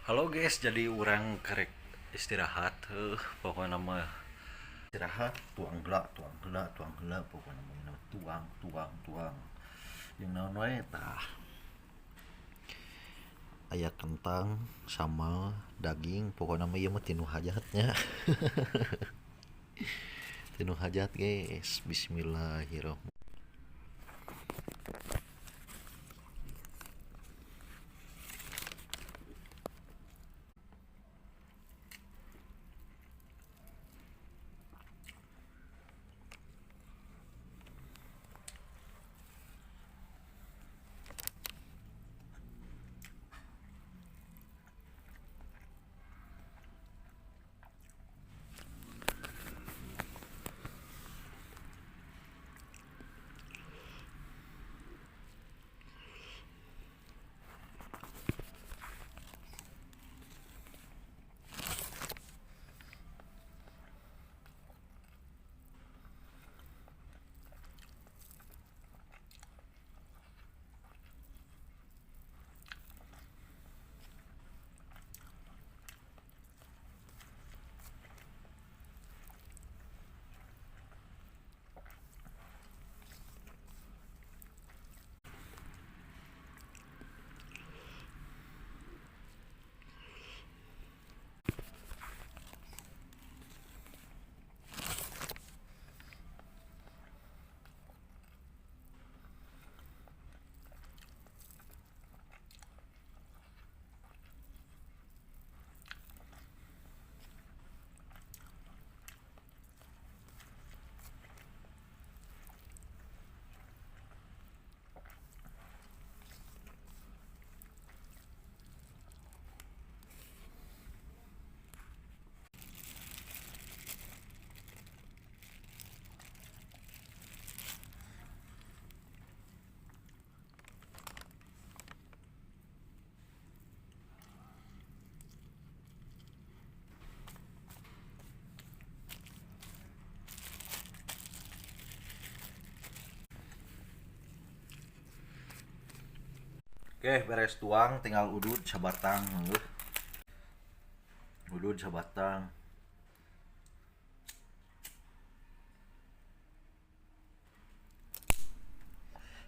Halo guys, jadi orang kerek istirahat, pokoknya nama istirahat, tuang gela, pokoknya nama tuang, yang namanya tah ayat kentang sama daging, pokoknya nama iya mah tinu hajatnya, tinu hajat guys, Bismillahirrahmanirrahim. Oke, beres tuang, tinggal udud sabatang, udud sabatang.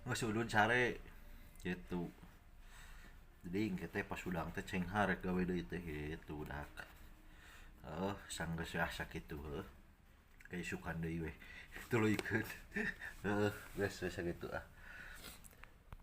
Nggak udud sare, gitu. Jadi kita pas udang teh ceng harek gawe deui teh gitu udah. Sanggeus asa kitu kayak sukan deui we. Tuluy ikeun. Geus sakitu ah.